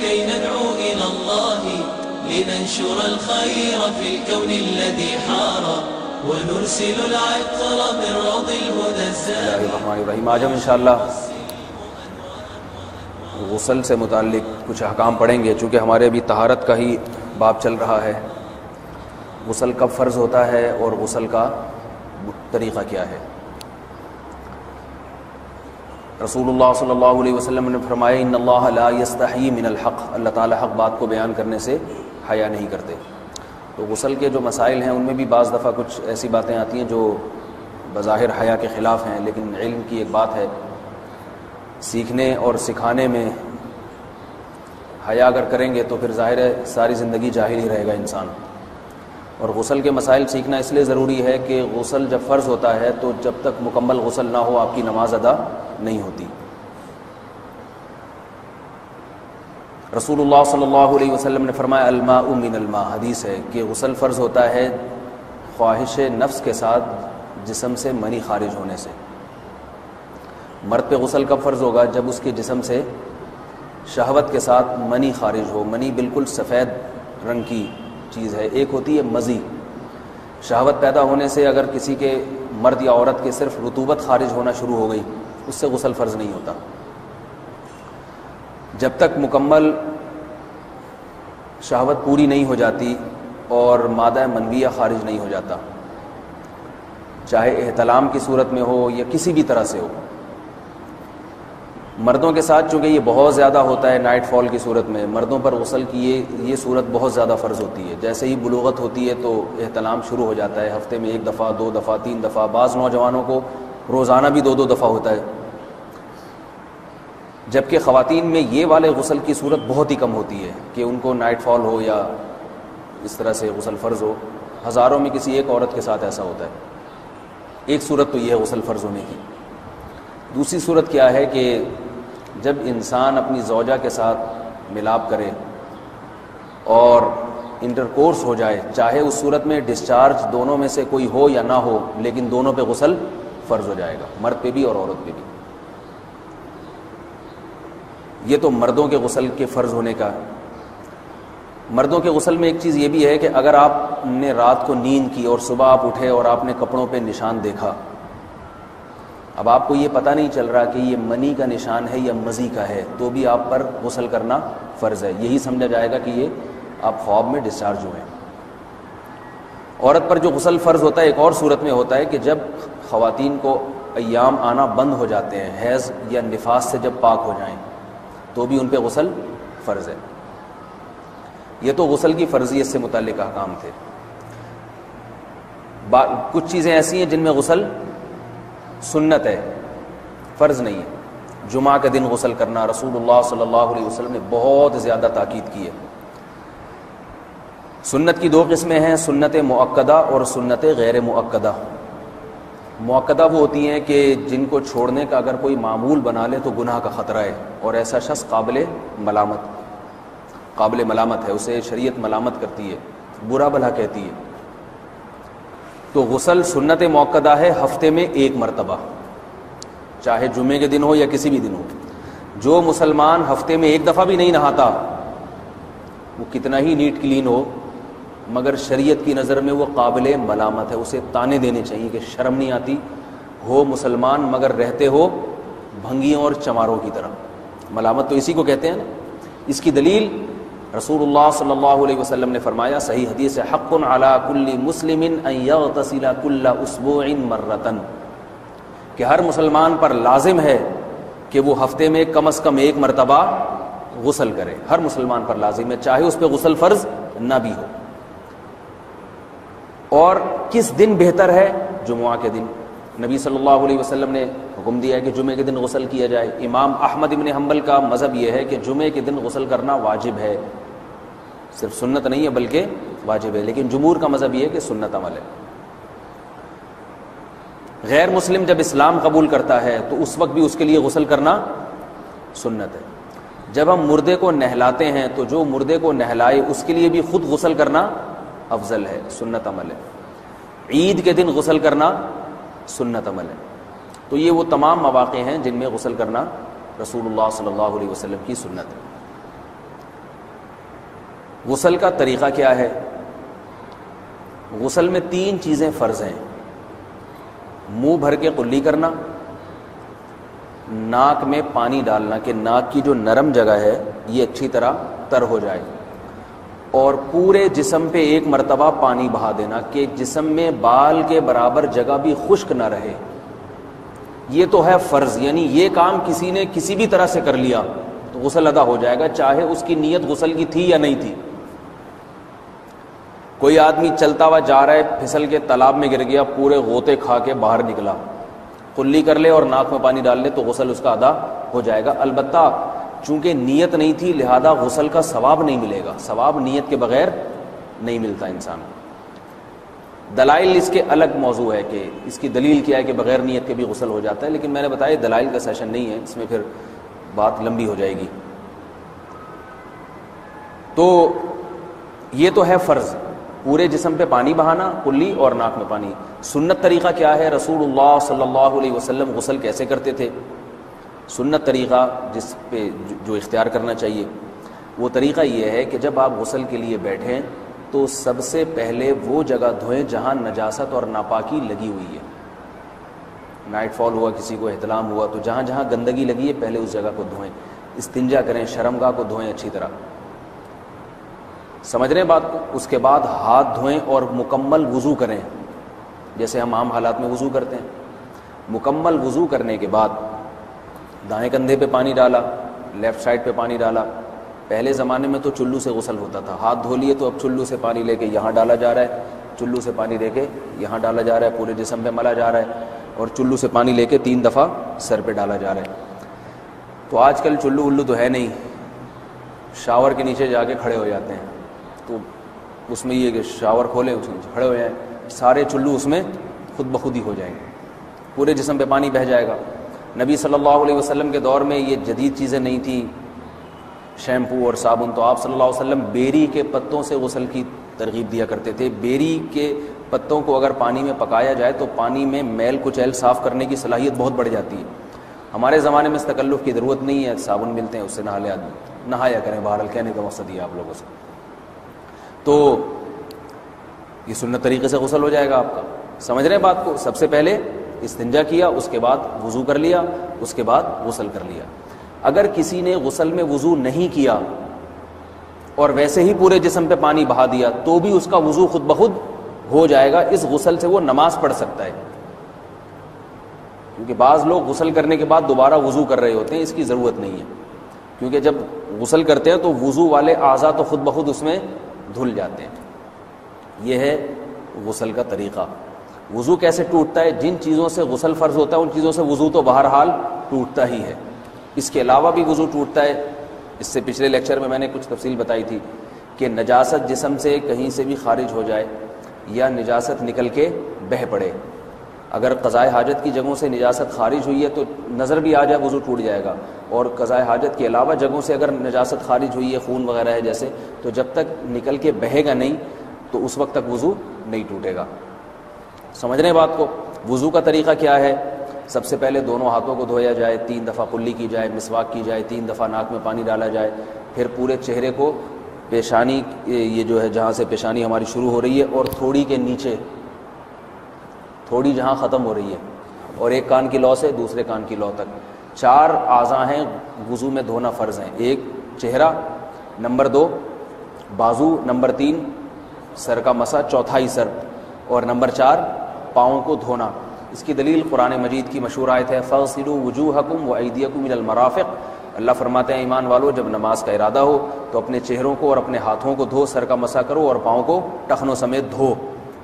كي ندعو إلى الله لننشر الخير في الكون الذي حار ونرسل العطر من روض الهدى الزاهر. الرحمن الرحیم. آج ہم انشاءاللہ غسل سے متعلق کچھ احکام پڑھیں گے. چونکہ ہمارے ابھی طہارت کا ہی باب چل رہا ہے. غسل کب فرض ہوتا ہے اور غسل کا طریقہ کیا ہے. رسول اللہ صلی اللہ علیہ وسلم نے فرمایا ان اللہ لا یستحیی من الحق، اللہ تعالیٰ حق بات کو بیان کرنے سے حیا نہیں کرتے. تو غسل کے جو مسائل ہیں ان میں بھی بعض دفعہ کچھ ایسی باتیں آتی ہیں جو بظاہر حیا کے خلاف ہیں، لیکن علم کی ایک بات ہے، سیکھنے اور سکھانے میں حیا اگر کریں گے تو پھر ظاہر ہے ساری زندگی جاہل ہی رہے گا انسان. اور غسل کے مسائل سیکھنا اس لیے ضروری ہے کہ غسل جب فرض ہوتا ہے تو جب تک مکمل غسل نہ ہو آپ کی نماز ادا نہیں ہوتی. رسول اللہ صلی اللہ علیہ وسلم نے فرمایا الماء من الماء، حدیث ہے کہ غسل فرض ہوتا ہے خواہش نفس کے ساتھ جسم سے منی خارج ہونے سے. مرد پہ غسل کب فرض ہوگا؟ جب اس کے جسم سے شہوت کے ساتھ منی خارج ہو. منی بالکل سفید رنگ کی چیز ہے. ایک ہوتی ہے مزی، شہوت پیدا ہونے سے اگر کسی کے مرد یا عورت کے صرف رطوبت خارج ہونا شروع ہو گئی اس سے غسل فرض نہیں ہوتا. جب تک مکمل شہوت پوری نہیں ہو جاتی اور مادہ منویہ خارج نہیں ہو جاتا، چاہے احتلام کی صورت میں ہو یا کسی بھی طرح سے ہو. مردوں کے ساتھ چونکہ یہ بہت زیادہ ہوتا ہے نائٹ فال کی صورت میں، مردوں پر غسل کی یہ صورت بہت زیادہ فرض ہوتی ہے. جیسے ہی بلوغت ہوتی ہے تو احتلام شروع ہو جاتا ہے، ہفتے میں 1 دفعہ 2 دفعہ 3 دفعہ، بعض نوجوانوں کو روزانہ بھی 2 دفعہ ہوتا ہے. جبکہ خواتین میں یہ والے غسل کی صورت بہت ہی کم ہوتی ہے کہ ان کو نائٹ فال ہو یا اس طرح سے غسل فرض ہو. ہزاروں میں کسی ایک عورت کے ساتھ ایسا ہوتا ہے. ایک صورت تو یہ ہے غسل فرض ہونے کی. دوسری صورت کیا ہے کہ جب انسان اپنی زوجہ کے ساتھ ملاپ کرے اور انٹرکورس ہو جائے، چاہے اس صورت میں ڈسچارج دونوں میں سے کوئی ہو یا نہ ہو، لیکن دونوں پہ غسل فرض ہو جائے گا، مرد پہ بھی اور عورت پہ بھی. یہ تو مردوں کے غسل کے فرض ہونے کا. مردوں کے غسل میں ایک چیز یہ بھی ہے کہ اگر آپ نے رات کو نیند کی اور صبح آپ اٹھے اور آپ نے کپڑوں پہ نشان دیکھا، اب آپ کو یہ پتہ نہیں چل رہا کہ یہ منی کا نشان ہے یا مزی کا ہے، تو بھی آپ پر غسل کرنا فرض ہے. یہی سمجھا جائے گا کہ یہ آپ خواب میں ڈسچارج ہوئے ہیں. عورت پر جو غسل فرض ہوتا ہے ایک اور صورت میں ہوتا ہے کہ جب خواتین کو ایام آنا بند ہو جاتے ہیں، حیض یا نفاس سے جب پاک ہو جائیں تو بھی ان پہ غسل فرض ہے. یہ تو غسل کی فرضیت سے متعلق احکام تھے. کچھ چیزیں ایسی ہیں جن میں غسل سنت ہے، فرض نہیں ہے. جمعہ کے دن غسل کرنا رسول اللہ صلی اللہ علیہ وسلم نے بہت زیادہ تاکید کی ہے. سنت کی 2 قسمیں ہیں، سنت مؤکدہ اور سنت غیر مؤکدہ. مؤکدہ وہ ہوتی ہیں کہ جن کو چھوڑنے کا اگر کوئی معمول بنا لے تو گناہ کا خطرہ ہے اور ایسا شخص قابل ملامت ہے، اسے شریعت ملامت کرتی ہے، برا بھلا کہتی ہے. تو غسل سنت مؤکدہ ہے ہفتے میں 1 مرتبہ، چاہے جمعے کے دن ہو یا کسی بھی دن ہو. جو مسلمان ہفتے میں 1 دفعہ بھی نہیں نہاتا، وہ کتنا ہی نیٹ کلین ہو، مگر شریعت کی نظر میں وہ قابل ملامت ہے. اسے تانے دینے چاہیے کہ شرم نہیں آتی، ہو مسلمان مگر رہتے ہو بھنگیوں اور چماروں کی طرح. ملامت تو اسی کو کہتے ہیں نا. اس کی دلیل رسول اللہ صلی اللہ علیہ وسلم نے فرمایا، صحیح حدیث ہے، حق علی کل مسلم ان یغتسل کل اسبوع مرۃ، کہ ہر مسلمان پر لازم ہے کہ وہ ہفتے میں کم از کم 1 مرتبہ غسل کرے. ہر مسلمان پر لازم ہے، چاہے اس پہ غسل فرض نہ بھی ہو. اور کس دن بہتر ہے؟ جمعہ کے دن. نبی صلی اللہ علیہ وسلم نے حکم دیا ہے کہ جمعے کے دن غسل کیا جائے. امام احمد ابن حنبل کا مذہب یہ ہے کہ جمعے کے دن غسل کرنا واجب ہے، صرف سنت نہیں ہے بلکہ واجب ہے. لیکن جمہور کا مذہب یہ ہے کہ سنت عمل ہے. غیر مسلم جب اسلام قبول کرتا ہے تو اس وقت بھی اس کے لیے غسل کرنا سنت ہے. جب ہم مردے کو نہلاتے ہیں تو جو مردے کو نہلائے اس کے لیے بھی خود غسل کرنا افضل ہے، سنت عمل ہے. عید کے دن غسل کرنا سنت عمل ہے. تو یہ وہ تمام مواقع ہیں جن میں غسل کرنا رسول اللہ صلی اللہ علیہ وسلم کی سنت ہے. غسل کا طریقہ کیا ہے؟ غسل میں 3 چیزیں فرض ہیں: منہ بھر کے قلی کرنا، ناک میں پانی ڈالنا کہ ناک کی جو نرم جگہ ہے یہ اچھی طرح تر ہو جائے، اور پورے جسم پہ ایک مرتبہ پانی بہا دینا کہ جسم میں بال کے برابر جگہ بھی خشک نہ رہے۔ یہ تو ہے فرض، یعنی یہ کام کسی نے کسی بھی طرح سے کر لیا تو غسل ادا ہو جائے گا، چاہے اس کی نیت غسل کی تھی یا نہیں تھی۔ کوئی آدمی چلتا ہوا جا رہا ہے، پھسل کے تالاب میں گر گیا، پورے غوطے کھا کے باہر نکلا، قلی کر لے اور ناک میں پانی ڈال لے تو غسل اس کا ادا ہو جائے گا۔ البتہ چونکہ نیت نہیں تھی لہذا غسل کا ثواب نہیں ملے گا، ثواب نیت کے بغیر نہیں ملتا انسان کو۔ دلائل اس کے الگ موضوع ہے کہ اس کی دلیل کیا ہے کہ بغیر نیت کے بھی غسل ہو جاتا ہے، لیکن میں نے بتایا دلائل کا سیشن نہیں ہے، اس میں پھر بات لمبی ہو جائے گی۔ تو یہ تو ہے فرض، پورے جسم پہ پانی بہانا، کلی اور ناک میں پانی۔ سنت طریقہ کیا ہے؟ رسول اللہ صلی اللہ علیہ وسلم غسل کیسے کرتے تھے؟ سنت طریقہ جس پہ جو اختیار کرنا چاہیے وہ طریقہ یہ ہے کہ جب آپ غسل کے لیے بیٹھیں تو سب سے پہلے وہ جگہ دھوئیں جہاں نجاست اور ناپاکی لگی ہوئی ہے۔ نائٹ فال ہوا، کسی کو احتلام ہوا، تو جہاں جہاں گندگی لگی ہے پہلے اس جگہ کو دھوئیں، استنجا کریں، شرمگاہ کو دھوئیں اچھی طرح، سمجھ رہے ہیں بات کو؟ اس کے بعد ہاتھ دھوئیں اور مکمل وضو کریں جیسے ہم عام حالات میں وضو کرتے ہیں۔ مکمل وضو کرنے کے بعد دائیں کندھے پہ پانی ڈالا، لیفٹ سائڈ پہ پانی ڈالا۔ پہلے زمانے میں تو چلو سے غسل ہوتا تھا، ہاتھ دھو لیے تو اب چلو سے پانی لے کے یہاں ڈالا جا رہا ہے، چلو سے پانی لے کے یہاں ڈالا جا رہا ہے، پورے جسم پہ ملا جا رہا ہے، اور چلو سے پانی لے کے 3 دفعہ سر پہ ڈالا جا رہا ہے۔ تو آج کل چلو ولو تو ہے نہیں، شاور کے نیچے جا کے کھڑے ہو جاتے ہیں، تو اس میں یہ کہ شاور کھولے اس کے نیچے کھڑے ہو جائیں، سارے چلو اس میں خود بخود ہی ہو جائیں گے، پورے جسم پہ پانی بہہ جائے گا۔ نبی صلی اللہ علیہ وسلم کے دور میں یہ جدید چیزیں نہیں تھیں، شیمپو اور صابن، تو آپ صلی اللہ علیہ وسلم بیری کے پتوں سے غسل کی ترغیب دیا کرتے تھے۔ بیری کے پتوں کو اگر پانی میں پکایا جائے تو پانی میں میل کچیل صاف کرنے کی صلاحیت بہت بڑھ جاتی ہے۔ ہمارے زمانے میں اس تکلف کی ضرورت نہیں ہے، صابن ملتے ہیں اس سے نہا لے آدمی، نہایا کریں، بہرحال کہنے کا مقصد یہ آپ لوگوں سے۔ تو یہ سنت طریقے سے غسل ہو جائے گا آپ کا، سمجھ رہے ہیں بات کو؟ سب سے پہلے استنجا کیا، اس کے بعد وضو کر لیا، اس کے بعد غسل کر لیا۔ اگر کسی نے غسل میں وضو نہیں کیا اور ویسے ہی پورے جسم پہ پانی بہا دیا تو بھی اس کا وضو خود بخود ہو جائے گا، اس غسل سے وہ نماز پڑھ سکتا ہے۔ کیونکہ بعض لوگ غسل کرنے کے بعد دوبارہ وضو کر رہے ہوتے ہیں، اس کی ضرورت نہیں ہے، کیونکہ جب غسل کرتے ہیں تو وضو والے اعضاء تو خود بخود اس میں دھل جاتے ہیں۔ یہ ہے غسل کا طریقہ۔ وضو کیسے ٹوٹتا ہے؟ جن چیزوں سے غسل فرض ہوتا ہے ان چیزوں سے وضو تو بہرحال ٹوٹتا ہی ہے، اس کے علاوہ بھی وضو ٹوٹتا ہے۔ اس سے پچھلے لیکچر میں نے کچھ تفصیل بتائی تھی کہ نجاست جسم سے کہیں سے بھی خارج ہو جائے یا نجاست نکل کے بہہ پڑے، اگر قضائے حاجت کی جگہوں سے نجاست خارج ہوئی ہے تو نظر بھی آ جائے وضو ٹوٹ جائے گا، اور قضائے حاجت کے علاوہ جگہوں سے اگر نجاست خارج ہوئی ہے، خون وغیرہ ہے جیسے، تو جب تک نکل کے بہے گا نہیں تو اس وقت تک وضو نہیں ٹوٹے گا۔ سمجھ رہے ہیں بات کو؟ وضو کا طریقہ کیا ہے؟ سب سے پہلے دونوں ہاتھوں کو دھویا جائے، 3 دفعہ کلی کی جائے، مسواک کی جائے، 3 دفعہ ناک میں پانی ڈالا جائے، پھر پورے چہرے کو پیشانی، یہ جو ہے جہاں سے پیشانی ہماری شروع ہو رہی ہے اور تھوڑی کے نیچے، تھوڑی جہاں ختم ہو رہی ہے، اور ایک کان کی لو سے دوسرے کان کی لو تک 4 اعضاء ہیں وضو میں دھونا فرض ہیں۔ 1 چہرہ، نمبر 2 بازو، نمبر 3 سر کا مسا، چوتھائی سر، اور نمبر 4 پاؤں کو دھونا۔ اس کی دلیل قرآن مجید کی مشہور آیت ہے فَاغْسِلُوا وُجُوهَكُمْ وَأَيْدِيَكُمْ إِلَى الْمَرَافِقِ۔ اللہ فرماتے ہیں ایمان والو جب نماز کا ارادہ ہو تو اپنے چہروں کو اور اپنے ہاتھوں کو دھو، سر کا مسا کرو اور پاؤں کو ٹخنوں سمیت دھو۔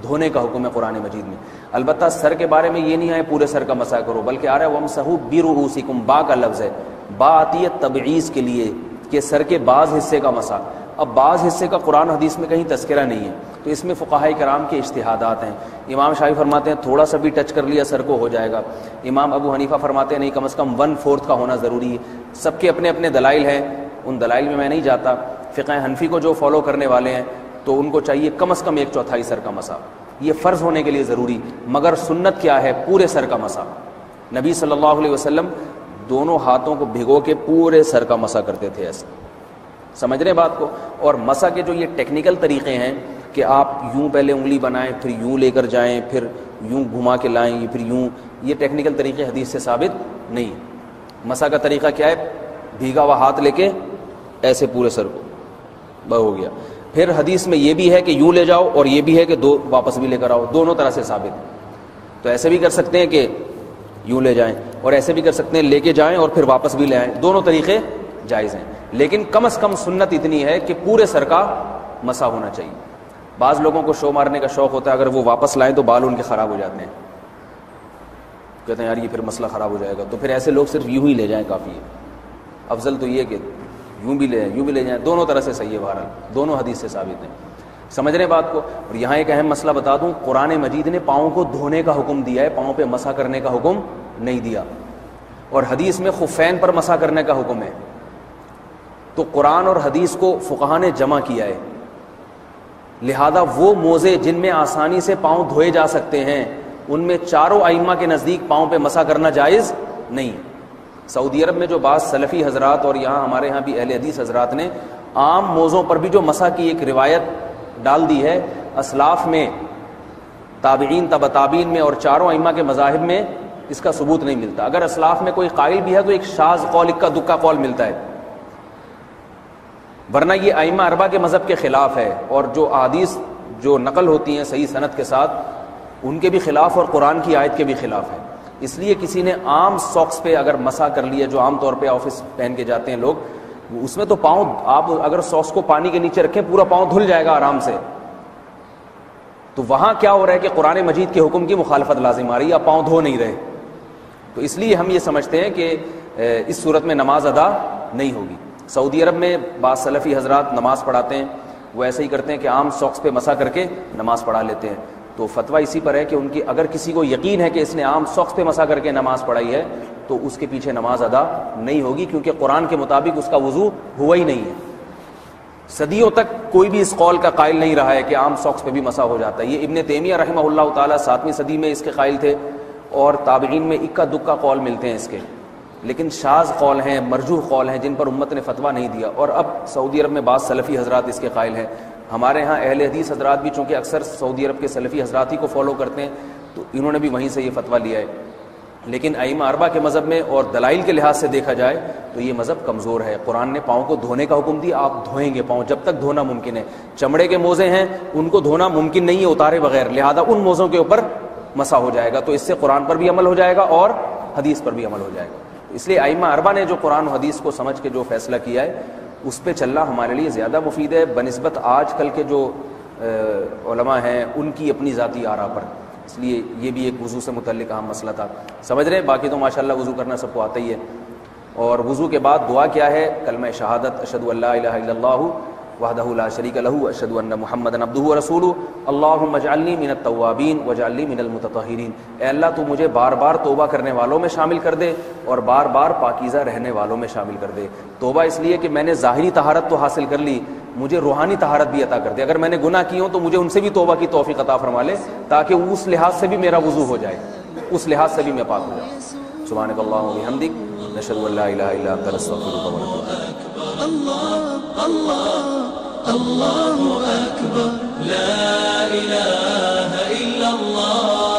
دھونے کا حکم ہے قرآن مجید میں۔ البتہ سر کے بارے میں یہ نہیں ہے پورے سر کا مسا کرو، بلکہ آ رہا ہے وَامْسَحُوا بِرُؤُوسِكُمْ، با کا لفظ ہے، با آتی ہے تبعیض کے لیے کہ سر کے بعض حصے کا مسا۔ اب بعض حصے کا قرآن حدیث میں کہیں تذکرہ نہیں ہے، تو اس میں فقہاء کرام کے اجتہادات ہیں۔ امام شافعی فرماتے ہیں تھوڑا سا بھی ٹچ کر لیا سر کو ہو جائے گا، امام ابو حنیفہ فرماتے ہیں نہیں کم از کم 1/4 کا ہونا ضروری ہے۔ سب کے اپنے اپنے دلائل ہیں، ان دلائل میں نہیں جاتا۔ فقہ حنفی کو جو فالو کرنے والے ہیں تو ان کو چاہیے کم از کم 1/4 سر کا مسا، یہ فرض ہونے کے لیے ضروری، مگر سنت کیا ہے؟ پورے سر کا مسا۔ نبی صلی اللہ علیہ وسلم دونوں ہاتھوں کو بھگو کے پورے سر کا مسا کرتے تھے ایسے، سمجھ رہے ہیں بات کو؟ اور مسح کے جو یہ ٹیکنیکل طریقے ہیں کہ آپ یوں پہلے انگلی بنائیں پھر یوں لے کر جائیں پھر یوں گھما کے لائیں پھر یوں، یہ ٹیکنیکل طریقے حدیث سے ثابت نہیں۔ مسح کا طریقہ کیا ہے؟ بھیگا ہوا ہاتھ لے کے ایسے پورے سر کو ہو گیا۔ پھر حدیث میں یہ بھی ہے کہ یوں لے جاؤ اور یہ بھی ہے کہ دو واپس بھی لے کر آؤ، دونوں طرح سے ثابت۔ تو ایسے بھی کر سکتے ہیں کہ یوں لے جائیں اور ایسے بھی کر سکتے ہیں لے کے جائیں اور پھر واپس بھی لے آئیں، دونوں طریقے جائز ہیں، لیکن کم از کم سنت اتنی ہے کہ پورے سر کا مسح ہونا چاہیے۔ بعض لوگوں کو شو مارنے کا شوق ہوتا ہے، اگر وہ واپس لائیں تو بال ان کے خراب ہو جاتے ہیں، کہتے ہیں یار یہ پھر مسئلہ خراب ہو جائے گا، تو پھر ایسے لوگ صرف یوں ہی لے جائیں کافی ہے۔ افضل تو یہ کہ یوں بھی لے جائیں یوں بھی لے جائیں، دونوں طرح سے صحیح ہے، بہرحال دونوں حدیث سے ثابت ہیں۔ سمجھ رہے ہیں بات کو؟ اور یہاں ایک اہم مسئلہ بتا دوں، قرآن مجید نے پاؤں کو دھونے کا حکم دیا ہے، پاؤں پہ مسح کرنے کا حکم نہیں دیا، اور حدیث میں خفین پر مسح کرنے کا حکم ہے۔ تو قرآن اور حدیث کو فقہاء نے جمع کیا ہے، لہذا وہ موزے جن میں آسانی سے پاؤں دھوئے جا سکتے ہیں ان میں چاروں ائمہ کے نزدیک پاؤں پہ مسح کرنا جائز نہیں۔ سعودی عرب میں جو بعض سلفی حضرات اور یہاں ہمارے ہاں بھی اہل حدیث حضرات نے عام موزوں پر بھی جو مسح کی ایک روایت ڈال دی ہے، اسلاف میں، تابعین، تبع تابعین میں اور چاروں ائمہ کے مذاہب میں اس کا ثبوت نہیں ملتا۔ اگر اسلاف میں کوئی قائل بھی ہے تو ایک شاذ قول، اکا دکا قول ملتا ہے، ورنہ یہ ائمہ اربعہ کے مذہب کے خلاف ہے، اور جو احادیث جو نقل ہوتی ہیں صحیح سند کے ساتھ ان کے بھی خلاف اور قرآن کی آیت کے بھی خلاف ہے۔ اس لیے کسی نے عام ساکس پہ اگر مسح کر لیا، جو عام طور پہ آفس پہن کے جاتے ہیں لوگ، اس میں تو پاؤں آپ اگر ساکس کو پانی کے نیچے رکھیں پورا پاؤں دھل جائے گا آرام سے، تو وہاں کیا ہو رہا ہے کہ قرآن مجید کے حکم کی مخالفت لازم آ رہی ہے، آپ پاؤں دھو نہیں رہے۔ تو اس لیے ہم یہ سمجھتے ہیں کہ اس صورت میں نماز ادا نہیں ہوگی۔ سعودی عرب میں بعض سلفی حضرات نماز پڑھاتے ہیں، وہ ایسے ہی کرتے ہیں کہ عام ساکس پہ مسح کر کے نماز پڑھا لیتے ہیں۔ تو فتویٰ اسی پر ہے کہ ان کی اگر کسی کو یقین ہے کہ اس نے عام ساکس پہ مسح کر کے نماز پڑھائی ہے تو اس کے پیچھے نماز ادا نہیں ہوگی، کیونکہ قرآن کے مطابق اس کا وضو ہوا ہی نہیں ہے۔ صدیوں تک کوئی بھی اس قول کا قائل نہیں رہا ہے کہ عام ساکس پہ بھی مسح ہو جاتا ہے۔ یہ ابن تیمیہ رحمہ اللہ تعالیٰ 7ویں صدی میں اس کے قائل تھے، اور تابعین میں اکا دکا قول ملتے ہیں اس کے، لیکن شاذ قول ہیں، مرجوح قول ہیں جن پر امت نے فتویٰ نہیں دیا، اور اب سعودی عرب میں بعض سلفی حضرات اس کے قائل ہیں۔ ہمارے ہاں اہل حدیث حضرات بھی چونکہ اکثر سعودی عرب کے سلفی حضرات ہی کو فالو کرتے ہیں، تو انہوں نے بھی وہیں سے یہ فتویٰ لیا ہے۔ لیکن ائمہ اربعہ کے مذہب میں اور دلائل کے لحاظ سے دیکھا جائے تو یہ مذہب کمزور ہے۔ قرآن نے پاؤں کو دھونے کا حکم دیا، آپ دھوئیں گے پاؤں جب تک دھونا ممکن ہے۔ چمڑے کے موزے ہیں ان کو دھونا ممکن نہیں ہے اتارے بغیر، لہذا ان موزوں کے اوپر مسح ہو جائے گا، تو اس سے قرآن پر بھی عمل ہو جائے گا اور حدیث پر بھی عمل ہو جائے گا۔ اس لیے ائمہ اربعہ نے جو قرآن و حدیث کو سمجھ کے جو فیصلہ کیا ہے اس پہ چلنا ہمارے لیے زیادہ مفید ہے بنسبت آج کل کے جو علماء ہیں ان کی اپنی ذاتی آراء پر۔ اس لیے یہ بھی ایک وضو سے متعلق اہم مسئلہ تھا، سمجھ رہے ہیں؟ باقی تو ماشاءاللہ وضو کرنا سب کو آتا ہی ہے۔ اور وضو کے بعد دعا کیا ہے؟ کلمہ شہادت، اشہد ان لا الہ الا اللہ وحدہ لا شریک لہ اشہد ان محمدا عبدہ ورسولہ اللہم اجعلنی من التوابین واجعلنی من المتطہرین۔ اے اللہ تو مجھے بار بار توبہ کرنے والوں میں شامل کر دے اور بار بار پاکیزہ رہنے والوں میں شامل کر دے۔ توبہ اس لیے کہ میں نے ظاہری طہارت تو حاصل کر لی، مجھے روحانی طہارت بھی عطا کر دے۔ اگر میں نے گناہ کی ہوں تو مجھے ان سے بھی توبہ کی توفیق عطا فرما لے، تاکہ اس لحاظ سے بھی میرا وضو ہو جائے، اس لحاظ سے بھی میں پاک ہو جاؤں۔ سبحانک اللہم و بحمدک، نشہد ان لا الہ الا انت، نستغفرک ونتوب الیک۔ اللہ اللہ اللہ اکبر، لا الہ الا اللہ۔